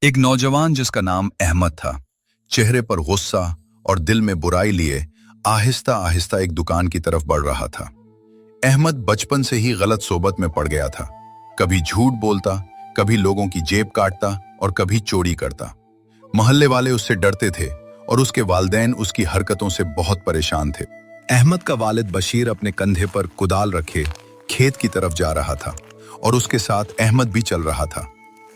एक नौजवान जिसका नाम अहमद था, चेहरे पर गुस्सा और दिल में बुराई लिए आहिस्ता आहिस्ता एक दुकान की तरफ बढ़ रहा था। अहमद बचपन से ही गलत सोबत में पड़ गया था। कभी झूठ बोलता, कभी लोगों की जेब काटता और कभी चोरी करता। मोहल्ले वाले उससे डरते थे और उसके वालिदैन उसकी हरकतों से बहुत परेशान थे। अहमद का वालिद बशीर अपने कंधे पर कुदाल रखे खेत की तरफ जा रहा था और उसके साथ अहमद भी चल रहा था,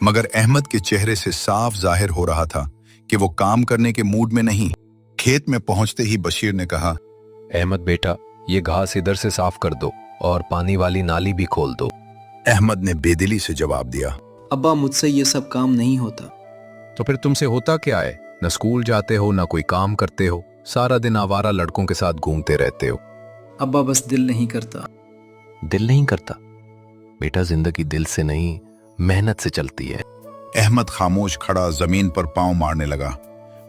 मगर अहमद के चेहरे से साफ जाहिर हो रहा था कि वो काम करने के मूड में नहीं। खेत में पहुंचते ही बशीर ने कहा, अहमद बेटा, ये घास इधर से साफ कर दो और पानी वाली नाली भी खोल दो। अहमद ने बेदिली से जवाब दिया, अब्बा मुझसे ये सब काम नहीं होता। तो फिर तुमसे होता क्या है? न स्कूल जाते हो, न कोई काम करते हो, सारा दिन आवारा लड़कों के साथ घूमते रहते हो। अब्बा बस दिल नहीं करता। दिल नहीं करता? बेटा, जिंदगी दिल से नहीं, मेहनत से चलती है। अहमद खामोश खड़ा जमीन पर पांव मारने लगा।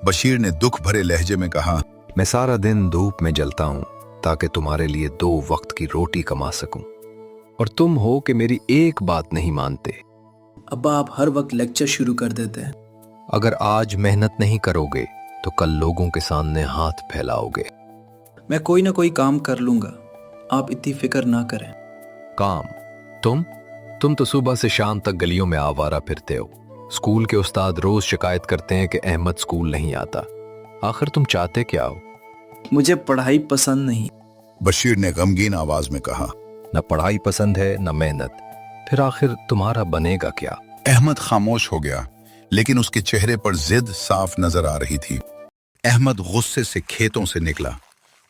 बशीर ने दुख भरे लहजे में कहा, मैं सारा दिन धूप में जलता हूं ताकि तुम्हारे लिए 2 वक्त की रोटी कमा सकूं, और तुम हो कि मेरी एक बात नहीं मानते। अब्बा आप हर वक्त लेक्चर शुरू कर देते हैं। अगर आज मेहनत नहीं करोगे तो कल लोगों के सामने हाथ फैलाओगे। मैं कोई ना कोई काम कर लूंगा, आप इतनी फिक्र ना करें। काम? तुम तो सुबह से शाम तक गलियों में आवारा फिरते हो। स्कूल के उस्ताद रोज शिकायत करते हैं कि अहमद स्कूल नहीं आता। आखिर तुम चाहते क्या हो? मुझे पढ़ाई पसंद नहीं। बशीर ने गमगीन आवाज में कहा, न पढ़ाई पसंद है न मेहनत, फिर आखिर तुम्हारा बनेगा क्या? अहमद खामोश हो गया, लेकिन उसके चेहरे पर जिद साफ नजर आ रही थी। अहमद गुस्से से खेतों से निकला।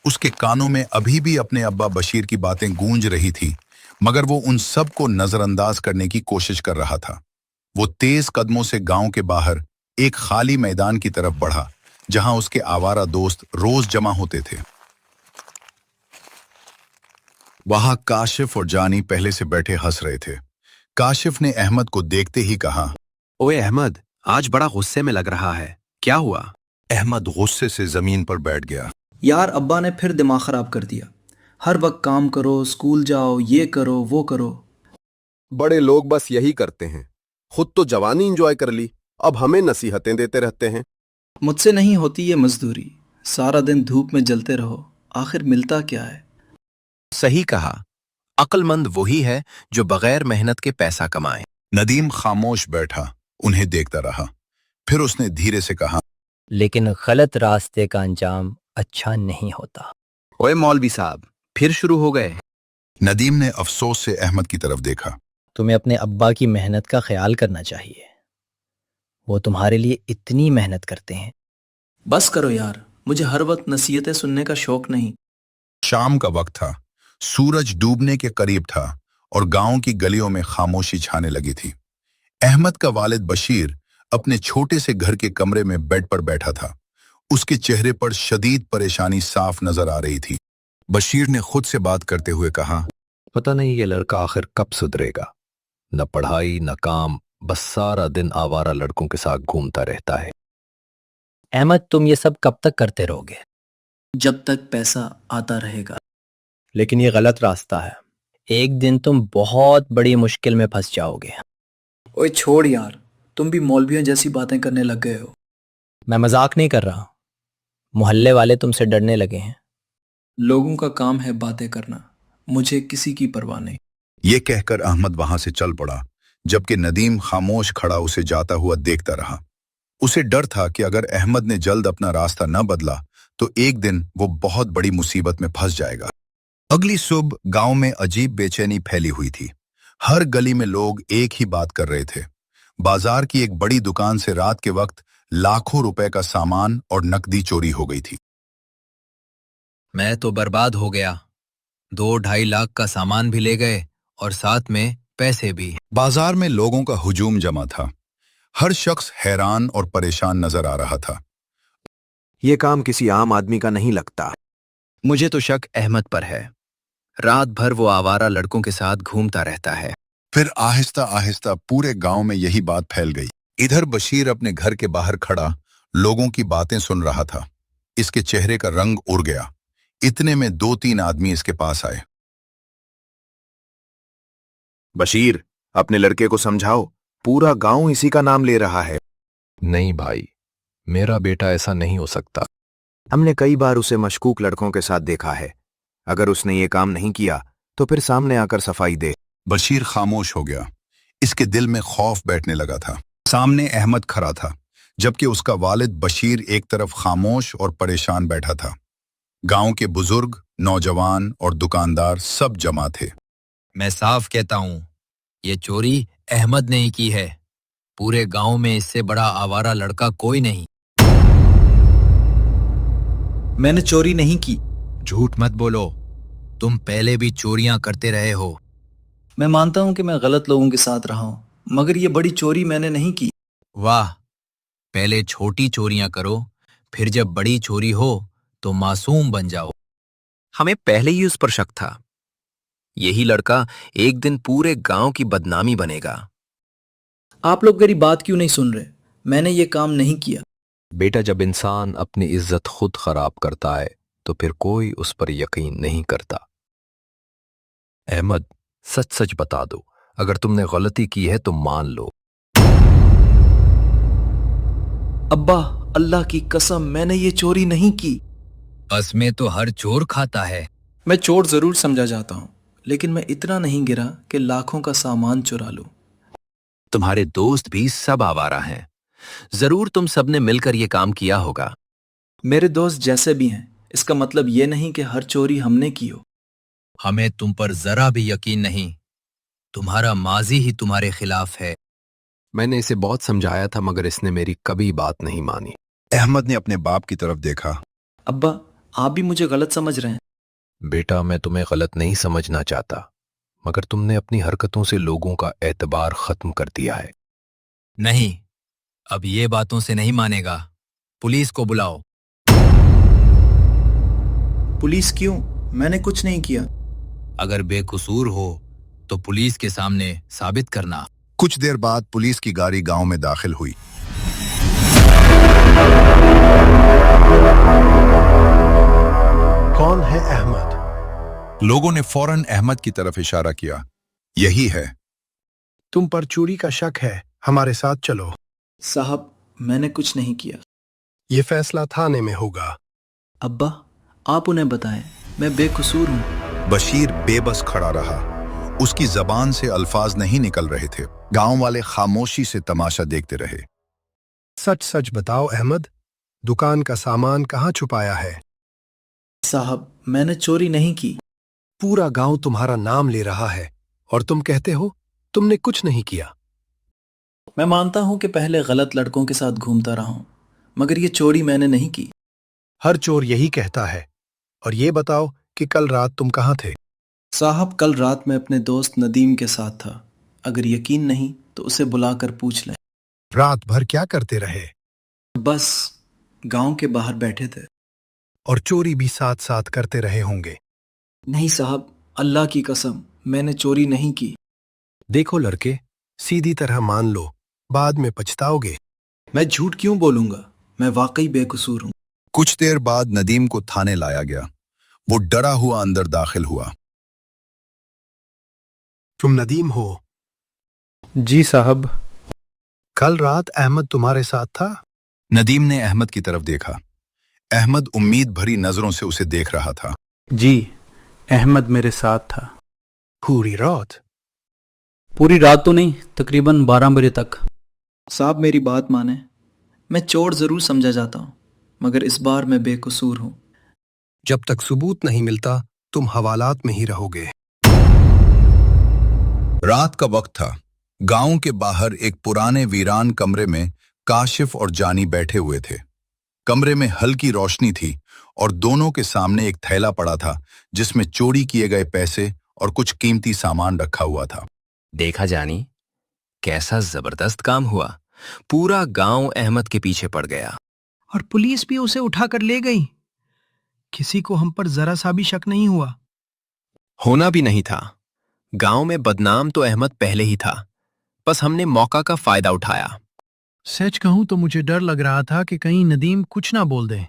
उसके कानों में अभी भी अपने अब्बा बशीर की बातें गूंज रही थी, मगर वो उन सब को नजरअंदाज करने की कोशिश कर रहा था। वो तेज कदमों से गांव के बाहर एक खाली मैदान की तरफ बढ़ा, जहां उसके आवारा दोस्त रोज जमा होते थे। वहां काशिफ और जानी पहले से बैठे हंस रहे थे। काशिफ ने अहमद को देखते ही कहा, ओए अहमद, आज बड़ा गुस्से में लग रहा है, क्या हुआ? अहमद गुस्से से जमीन पर बैठ गया। यार अब्बा ने फिर दिमाग खराब कर दिया। हर वक्त काम करो, स्कूल जाओ, ये करो वो करो। बड़े लोग बस यही करते हैं। खुद तो जवानी एंजॉय कर ली, अब हमें नसीहतें देते रहते हैं। मुझसे नहीं होती ये मजदूरी। सारा दिन धूप में जलते रहो, आखिर मिलता क्या है? सही कहा, अक्लमंद वही है जो बगैर मेहनत के पैसा कमाए। नदीम खामोश बैठा, उन्हें देखता रहा। फिर उसने धीरे से कहा, लेकिन गलत रास्ते का अंजाम अच्छा नहीं होता। ओए मौलवी साहब, फिर शुरू हो गए। नदीम ने अफसोस से अहमद की तरफ देखा। तुम्हें अपने अब्बा की मेहनत का ख्याल करना चाहिए। वो तुम्हारे लिए इतनी मेहनत करते हैं। बस करो यार, मुझे हर वक्त नसीहतें सुनने का शौक नहीं। शाम का वक्त था, सूरज डूबने के करीब था और गांव की गलियों में खामोशी छाने लगी थी। अहमद का वालिद बशीर अपने छोटे से घर के कमरे में बेड पर बैठा था। उसके चेहरे पर शदीद परेशानी साफ नजर आ रही थी। बशीर ने खुद से बात करते हुए कहा, पता नहीं ये लड़का आखिर कब सुधरेगा। न पढ़ाई न काम, बस सारा दिन आवारा लड़कों के साथ घूमता रहता है। अहमद, तुम ये सब कब तक करते रहोगे? जब तक पैसा आता रहेगा। लेकिन ये गलत रास्ता है। एक दिन तुम बहुत बड़ी मुश्किल में फंस जाओगे। ओए छोड़ यार, तुम भी मौलवियों जैसी बातें करने लग गए हो। मैं मजाक नहीं कर रहा। मोहल्ले वाले तुमसे डरने लगे हैं। लोगों का काम है बातें करना, मुझे किसी की परवाह नहीं। यह कहकर अहमद वहां से चल पड़ा, जबकि नदीम खामोश खड़ा उसे जाता हुआ देखता रहा। उसे डर था कि अगर अहमद ने जल्द अपना रास्ता न बदला तो एक दिन वो बहुत बड़ी मुसीबत में फंस जाएगा। अगली सुबह गांव में अजीब बेचैनी फैली हुई थी। हर गली में लोग एक ही बात कर रहे थे। बाजार की एक बड़ी दुकान से रात के वक्त लाखों रुपए का सामान और नकदी चोरी हो गई थी। मैं तो बर्बाद हो गया। 2-2.5 लाख का सामान भी ले गए और साथ में पैसे भी। बाजार में लोगों का हुजूम जमा था। हर शख्स हैरान और परेशान नजर आ रहा था। ये काम किसी आम आदमी का नहीं लगता। मुझे तो शक अहमद पर है। रात भर वो आवारा लड़कों के साथ घूमता रहता है। फिर आहिस्ता आहिस्ता पूरे गांव में यही बात फैल गई। इधर बशीर अपने घर के बाहर खड़ा लोगों की बातें सुन रहा था। इसके चेहरे का रंग उड़ गया। इतने में 2-3 आदमी इसके पास आए। बशीर, अपने लड़के को समझाओ, पूरा गांव इसी का नाम ले रहा है। नहीं भाई, मेरा बेटा ऐसा नहीं हो सकता। हमने कई बार उसे मशकूक लड़कों के साथ देखा है। अगर उसने ये काम नहीं किया तो फिर सामने आकर सफाई दे। बशीर खामोश हो गया। इसके दिल में खौफ बैठने लगा था। सामने अहमद खड़ा था, जबकि उसका वालिद बशीर एक तरफ खामोश और परेशान बैठा था। गांव के बुजुर्ग, नौजवान और दुकानदार सब जमा थे। मैं साफ कहता हूं, ये चोरी अहमद ने ही की है। पूरे गांव में इससे बड़ा आवारा लड़का कोई नहीं। मैंने चोरी नहीं की। झूठ मत बोलो, तुम पहले भी चोरियां करते रहे हो। मैं मानता हूं कि मैं गलत लोगों के साथ रहा हूं, मगर ये बड़ी चोरी मैंने नहीं की। वाह, पहले छोटी चोरियां करो, फिर जब बड़ी चोरी हो तो मासूम बन जाओ। हमें पहले ही उस पर शक था। यही लड़का एक दिन पूरे गांव की बदनामी बनेगा। आप लोग मेरी बात क्यों नहीं सुन रहे? मैंने ये काम नहीं किया। बेटा, जब इंसान अपनी इज्जत खुद खराब करता है तो फिर कोई उस पर यकीन नहीं करता। अहमद, सच सच बता दो, अगर तुमने गलती की है तो मान लो। अब्बा, अल्लाह की कसम, मैंने ये चोरी नहीं की। बस में तो हर चोर खाता है। मैं चोर जरूर समझा जाता हूँ, लेकिन मैं इतना नहीं गिरा कि लाखों का सामान चुरा लूं। तुम्हारे दोस्त भी सब आवारा हैं। जरूर तुम सबने मिलकर ये काम किया होगा। मेरे दोस्त जैसे भी हैं, इसका मतलब ये नहीं कि हर चोरी हमने की हो। हमें तुम पर जरा भी यकीन नहीं। तुम्हारा माजी ही तुम्हारे खिलाफ है। मैंने इसे बहुत समझाया था, मगर इसने मेरी कभी बात नहीं मानी। अहमद ने अपने बाप की तरफ देखा। अब्बा, आप भी मुझे गलत समझ रहे हैं। बेटा, मैं तुम्हें गलत नहीं समझना चाहता, मगर तुमने अपनी हरकतों से लोगों का एतबार खत्म कर दिया है। नहीं, अब ये बातों से नहीं मानेगा। पुलिस को बुलाओ। पुलिस क्यों? मैंने कुछ नहीं किया। अगर बेकसूर हो तो पुलिस के सामने साबित करना। कुछ देर बाद पुलिस की गाड़ी गांव में दाखिल हुई। कौन है अहमद? लोगों ने फौरन अहमद की तरफ इशारा किया। यही है। तुम पर चोरी का शक है, हमारे साथ चलो। साहब, मैंने कुछ नहीं किया। ये फैसला थाने में होगा। अब्बा, आप उन्हें बताएं, मैं बेकसूर हूँ। बशीर बेबस खड़ा रहा। उसकी जबान से अल्फाज नहीं निकल रहे थे। गांव वाले खामोशी से तमाशा देखते रहे। सच सच बताओ अहमद, दुकान का सामान कहाँ छुपाया है? साहब, मैंने चोरी नहीं की। पूरा गांव तुम्हारा नाम ले रहा है और तुम कहते हो तुमने कुछ नहीं किया। मैं मानता हूं कि पहले गलत लड़कों के साथ घूमता रहा हूं, मगर ये चोरी मैंने नहीं की। हर चोर यही कहता है। और ये बताओ कि कल रात तुम कहाँ थे? साहब, कल रात मैं अपने दोस्त नदीम के साथ था। अगर यकीन नहीं तो उसे बुलाकर पूछ लें। रात भर क्या करते रहे? बस गांव के बाहर बैठे थे। और चोरी भी साथ साथ करते रहे होंगे। नहीं साहब, अल्लाह की कसम, मैंने चोरी नहीं की। देखो लड़के, सीधी तरह मान लो, बाद में पछताओगे। मैं झूठ क्यों बोलूंगा? मैं वाकई बेकसूर हूं। कुछ देर बाद नदीम को थाने लाया गया। वो डरा हुआ अंदर दाखिल हुआ। तुम नदीम हो? जी साहब। कल रात अहमद तुम्हारे साथ था? नदीम ने अहमद की तरफ देखा। अहमद उम्मीद भरी नजरों से उसे देख रहा था। जी, अहमद मेरे साथ था। पूरी रात? पूरी रात तो नहीं, तकरीबन 12 बजे तक। साहब, मेरी बात माने, मैं चोर जरूर समझा जाता हूं, मगर इस बार मैं बेकसूर हूं। जब तक सबूत नहीं मिलता तुम हवालात में ही रहोगे। रात का वक्त था। गांव के बाहर एक पुराने वीरान कमरे में काशिफ और जानी बैठे हुए थे। कमरे में हल्की रोशनी थी और दोनों के सामने एक थैला पड़ा था जिसमें चोरी किए गए पैसे और कुछ कीमती सामान रखा हुआ था। देखा जानी, कैसा जबरदस्त काम हुआ। पूरा गांव अहमद के पीछे पड़ गया। और पुलिस भी उसे उठाकर ले गई। किसी को हम पर जरा सा भी शक नहीं हुआ। होना भी नहीं था। गांव में बदनाम तो अहमद पहले ही था, बस हमने मौका का फायदा उठाया। सच कहूं तो मुझे डर लग रहा था कि कहीं नदीम कुछ ना बोल दे।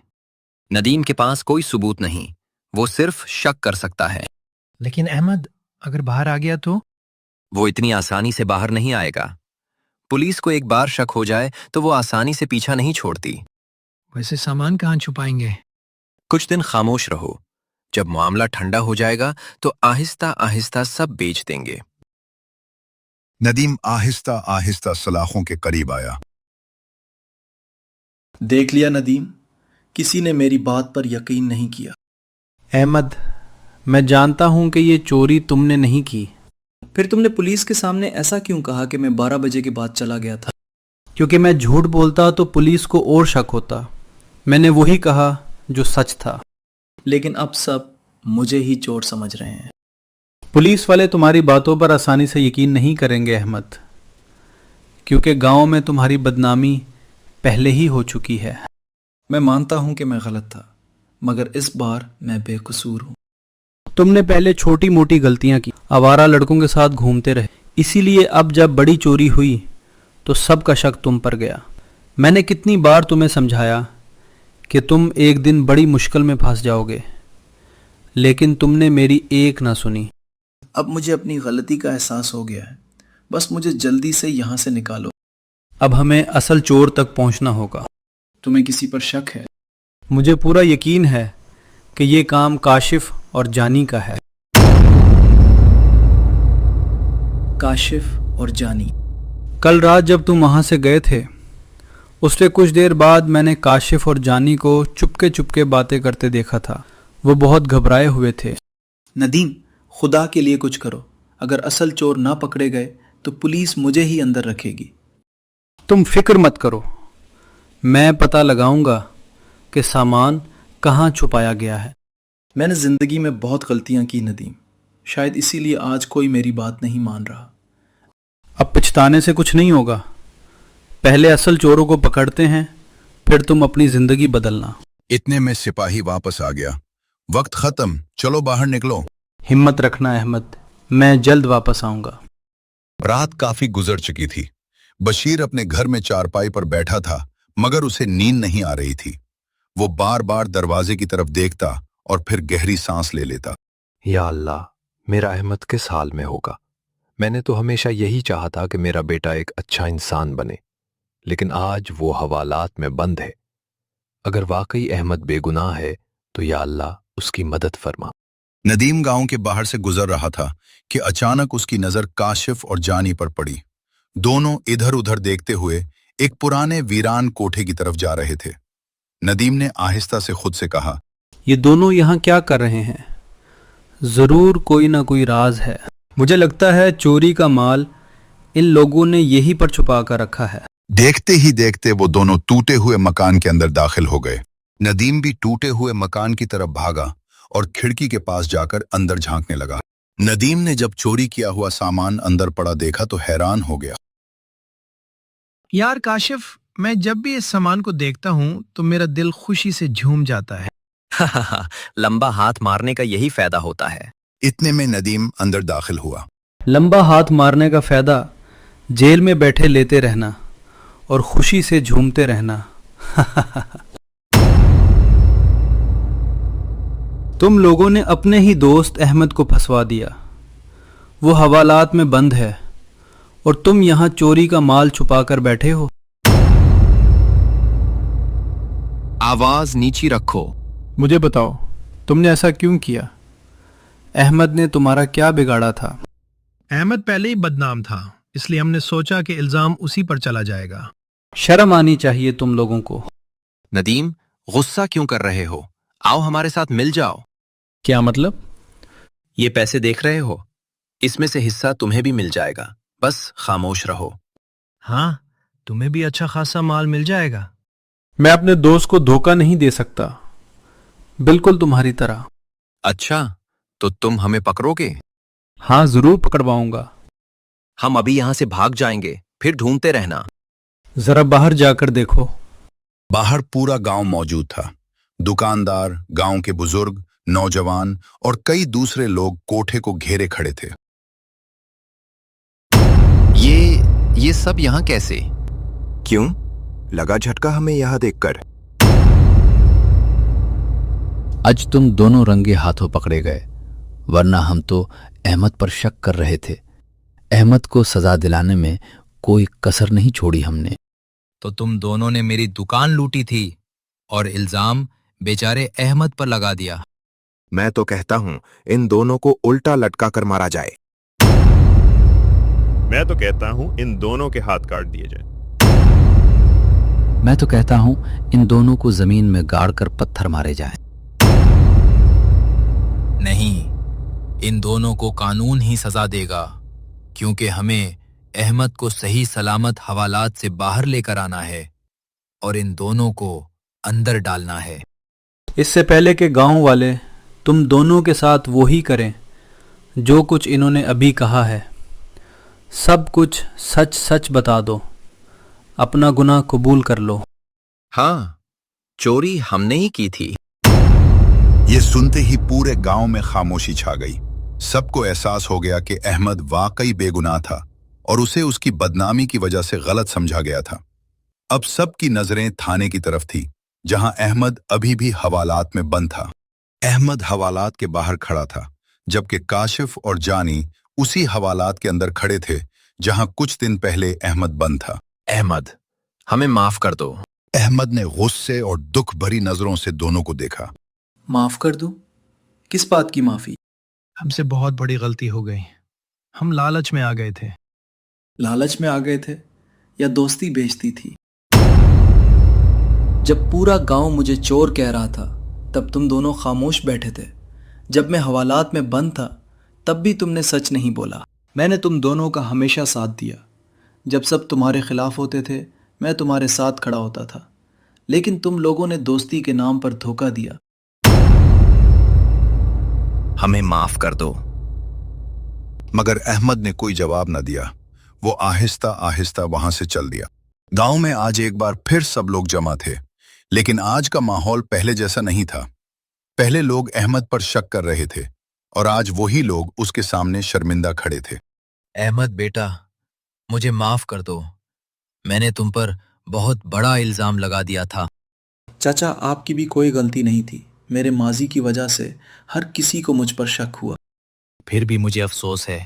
नदीम के पास कोई सबूत नहीं, वो सिर्फ शक कर सकता है। लेकिन अहमद अगर बाहर आ गया तो? वो इतनी आसानी से बाहर नहीं आएगा। पुलिस को एक बार शक हो जाए तो वो आसानी से पीछा नहीं छोड़ती। वैसे सामान कहाँ छुपाएंगे? कुछ दिन खामोश रहो, जब मामला ठंडा हो जाएगा तो आहिस्ता आहिस्ता सब बेच देंगे। नदीम आहिस्ता आहिस्ता सलाखों के करीब आया। देख लिया नदीम, किसी ने मेरी बात पर यकीन नहीं किया। अहमद, मैं जानता हूं कि ये चोरी तुमने नहीं की। फिर तुमने पुलिस के सामने ऐसा क्यों कहा कि मैं 12 बजे के बाद चला गया था? क्योंकि मैं झूठ बोलता तो पुलिस को और शक होता। मैंने वही कहा जो सच था। लेकिन अब सब मुझे ही चोर समझ रहे हैं। पुलिस वाले तुम्हारी बातों पर आसानी से यकीन नहीं करेंगे अहमद, क्योंकि गांव में तुम्हारी बदनामी पहले ही हो चुकी है। मैं मानता हूं कि मैं गलत था, मगर इस बार मैं बेकसूर हूं। तुमने पहले छोटी मोटी गलतियां की, आवारा लड़कों के साथ घूमते रहे, इसीलिए अब जब बड़ी चोरी हुई तो सबका शक तुम पर गया। मैंने कितनी बार तुम्हें समझाया कि तुम एक दिन बड़ी मुश्किल में फंस जाओगे, लेकिन तुमने मेरी एक ना सुनी। अब मुझे अपनी गलती का एहसास हो गया है, बस मुझे जल्दी से यहाँ से निकालो। अब हमें असल चोर तक पहुंचना होगा। तुम्हें किसी पर शक है? मुझे पूरा यकीन है कि ये काम काशिफ और जानी का है। काशिफ और जानी? कल रात जब तुम वहां से गए थे, उससे कुछ देर बाद मैंने काशिफ और जानी को चुपके चुपके बातें करते देखा था। वो बहुत घबराए हुए थे। नदीम, खुदा के लिए कुछ करो। अगर असल चोर ना पकड़े गए तो पुलिस मुझे ही अंदर रखेगी। तुम फिक्र मत करो, मैं पता लगाऊंगा कि सामान कहाँ छुपाया गया है। मैंने जिंदगी में बहुत गलतियां की नदीम, शायद इसीलिए आज कोई मेरी बात नहीं मान रहा। अब पछताने से कुछ नहीं होगा। पहले असल चोरों को पकड़ते हैं, फिर तुम अपनी जिंदगी बदलना। इतने में सिपाही वापस आ गया। वक्त खत्म, चलो बाहर निकलो। हिम्मत रखना अहमद, मैं जल्द वापस आऊंगा। रात काफी गुजर चुकी थी। बशीर अपने घर में चारपाई पर बैठा था, मगर उसे नींद नहीं आ रही थी। वो बार बार दरवाजे की तरफ देखता और फिर गहरी सांस ले लेता। या अल्लाह, मेरा अहमद किस हाल में होगा? मैंने तो हमेशा यही चाहा था कि मेरा बेटा एक अच्छा इंसान बने, लेकिन आज वो हवालात में बंद है। अगर वाकई अहमद बेगुनाह है तो या अल्लाह उसकी मदद फरमा। नदीम गांव के बाहर से गुजर रहा था कि अचानक उसकी नजर काशिफ और जानी पर पड़ी। दोनों इधर उधर देखते हुए एक पुराने वीरान कोठे की तरफ जा रहे थे। नदीम ने आहिस्ता से खुद से कहा, ये दोनों यहाँ क्या कर रहे हैं? जरूर कोई ना कोई राज है। मुझे लगता है चोरी का माल इन लोगों ने यहीं पर छुपा कर रखा है। देखते ही देखते वो दोनों टूटे हुए मकान के अंदर दाखिल हो गए। नदीम भी टूटे हुए मकान की तरफ भागा और खिड़की के पास जाकर अंदर झांकने लगा। नदीम ने जब चोरी किया हुआ सामान अंदर पड़ा देखा तो हैरान हो गया। यार काशिफ, मैं जब भी इस सामान को देखता हूँ तो मेरा दिल खुशी से झूम जाता है। लंबा हाथ मारने का यही फायदा होता है। इतने में नदीम अंदर दाखिल हुआ। लंबा हाथ मारने का फायदा जेल में बैठे लेते रहना और खुशी से झूमते रहना। तुम लोगों ने अपने ही दोस्त अहमद को फंसवा दिया। वो हवालात में बंद है और तुम यहां चोरी का माल छुपा कर बैठे हो। आवाज नीची रखो। मुझे बताओ, तुमने ऐसा क्यों किया? अहमद ने तुम्हारा क्या बिगाड़ा था? अहमद पहले ही बदनाम था, इसलिए हमने सोचा कि इल्जाम उसी पर चला जाएगा। शर्म आनी चाहिए तुम लोगों को। नदीम, गुस्सा क्यों कर रहे हो? आओ हमारे साथ मिल जाओ। क्या मतलब? ये पैसे देख रहे हो, इसमें से हिस्सा तुम्हें भी मिल जाएगा। बस खामोश रहो। हाँ, तुम्हें भी अच्छा खासा माल मिल जाएगा। मैं अपने दोस्त को धोखा नहीं दे सकता, बिल्कुल तुम्हारी तरह। अच्छा, तो तुम हमें पकड़ोगे? हाँ, जरूर पकड़वाऊंगा। हम अभी यहां से भाग जाएंगे, फिर ढूंढते रहना। जरा बाहर जाकर देखो। बाहर पूरा गांव मौजूद था। दुकानदार, गांव के बुजुर्ग, नौजवान और कई दूसरे लोग कोठे को घेरे खड़े थे। ये सब यहां कैसे? क्यों? लगा झटका हमें यहां देखकर? आज तुम दोनों रंगे हाथों पकड़े गए, वरना हम तो अहमद पर शक कर रहे थे। अहमद को सजा दिलाने में कोई कसर नहीं छोड़ी हमने। तो तुम दोनों ने मेरी दुकान लूटी थी और इल्जाम बेचारे अहमद पर लगा दिया। मैं तो कहता हूं इन दोनों को उल्टा लटका कर मारा जाए। मैं तो कहता हूं इन दोनों के हाथ काट दिए जाए। मैं तो कहता हूं इन दोनों को जमीन में गाड़ कर पत्थर मारे जाएं। नहीं, इन दोनों को कानून ही सजा देगा, क्योंकि हमें अहमद को सही सलामत हवालात से बाहर लेकर आना है और इन दोनों को अंदर डालना है। इससे पहले कि गांव वाले तुम दोनों के साथ वो ही करें जो कुछ इन्होंने अभी कहा है, सब कुछ सच सच बता दो, अपना गुनाह कबूल कर लो। हाँ, चोरी हमने ही की थी। ये सुनते ही पूरे गांव में खामोशी छा गई। सबको एहसास हो गया कि अहमद वाकई बेगुनाह था और उसे उसकी बदनामी की वजह से गलत समझा गया था। अब सबकी नजरें थाने की तरफ थी, जहां अहमद अभी भी हवालात में बंद था। अहमद हवालात के बाहर खड़ा था, जबकि काशिफ और जानी उसी हवालात के अंदर खड़े थे जहां कुछ दिन पहले अहमद बंद था। अहमद, हमें माफ कर दो। अहमद ने गुस्से और दुख भरी नजरों से दोनों को देखा। माफ कर दूं? किस बात की माफी? हमसे बहुत बड़ी गलती हो गई। हम लालच में आ गए थे। लालच में आ गए थे या दोस्ती बेचती थी? जब पूरा गांव मुझे चोर कह रहा था तब तुम दोनों खामोश बैठे थे। जब मैं हवालात में बंद था तब भी तुमने सच नहीं बोला। मैंने तुम दोनों का हमेशा साथ दिया। जब सब तुम्हारे खिलाफ होते थे मैं तुम्हारे साथ खड़ा होता था, लेकिन तुम लोगों ने दोस्ती के नाम पर धोखा दिया। हमें माफ कर दो। मगर अहमद ने कोई जवाब न दिया। वो आहिस्ता आहिस्ता वहां से चल दिया। गांव में आज एक बार फिर सब लोग जमा थे, लेकिन आज का माहौल पहले जैसा नहीं था। पहले लोग अहमद पर शक कर रहे थे और आज वही लोग उसके सामने शर्मिंदा खड़े थे। अहमद बेटा, मुझे माफ कर दो। मैंने तुम पर बहुत बड़ा इल्जाम लगा दिया था। चाचा, आपकी भी कोई गलती नहीं थी। मेरे माजी की वजह से हर किसी को मुझ पर शक हुआ। फिर भी मुझे अफसोस है।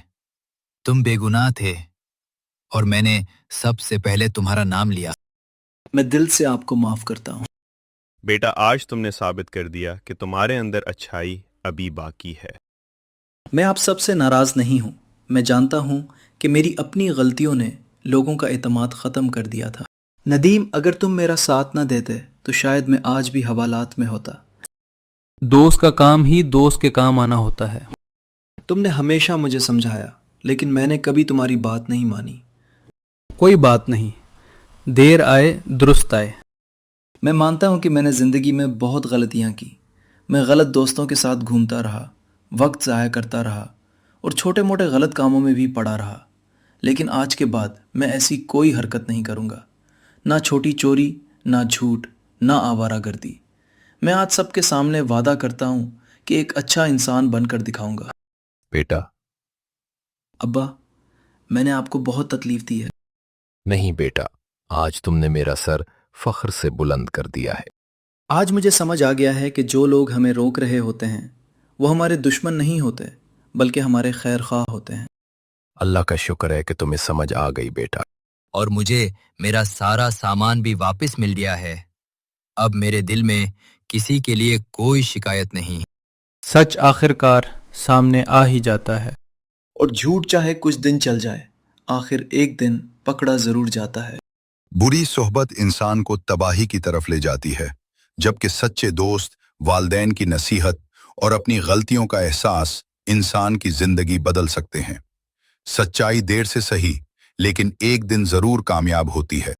तुम बेगुनाह थे और मैंने सबसे पहले तुम्हारा नाम लिया। मैं दिल से आपको माफ करता हूँ। बेटा, आज तुमने साबित कर दिया कि तुम्हारे अंदर अच्छाई अभी बाकी है। मैं आप सबसे नाराज नहीं हूँ। मैं जानता हूँ कि मेरी अपनी गलतियों ने लोगों का एतमाद ख़त्म कर दिया था। नदीम, अगर तुम मेरा साथ न देते तो शायद मैं आज भी हवालात में होता। दोस्त का काम ही दोस्त के काम आना होता है। तुमने हमेशा मुझे समझाया, लेकिन मैंने कभी तुम्हारी बात नहीं मानी। कोई बात नहीं, देर आए दुरुस्त आए। मैं मानता हूँ कि मैंने ज़िंदगी में बहुत गलतियाँ की। मैं गलत दोस्तों के साथ घूमता रहा, वक्त ज़ाया करता रहा और छोटे मोटे गलत कामों में भी पड़ा रहा। लेकिन आज के बाद मैं ऐसी कोई हरकत नहीं करूँगा। ना छोटी चोरी, ना झूठ, ना आवारागर्दी। मैं आज सबके सामने वादा करता हूँ कि एक अच्छा इंसान बनकर दिखाऊंगा। बेटा। अब्बा, मैंने आपको बहुत तकलीफ दी है। नहीं बेटा, आज तुमने मेरा सर फख्र से बुलंद कर दिया है। आज मुझे समझ आ गया है कि जो लोग हमें रोक रहे होते हैं वो हमारे दुश्मन नहीं होते, बल्कि हमारे खैर ख्वाह होते हैं। अल्लाह का शुक्र है कि तुम्हें समझ आ गई बेटा। और मुझे मेरा सारा सामान भी वापस मिल गया है। अब मेरे दिल में किसी के लिए कोई शिकायत नहीं। सच आखिरकार सामने आ ही जाता है। और झूठ चाहे कुछ दिन चल जाए, आखिर एक दिन पकड़ा जरूर जाता है। बुरी सोहबत इंसान को तबाही की तरफ ले जाती है, जबकि सच्चे दोस्त, वालदैन की नसीहत और अपनी गलतियों का एहसास इंसान की जिंदगी बदल सकते हैं। सच्चाई देर से सही, लेकिन एक दिन जरूर कामयाब होती है।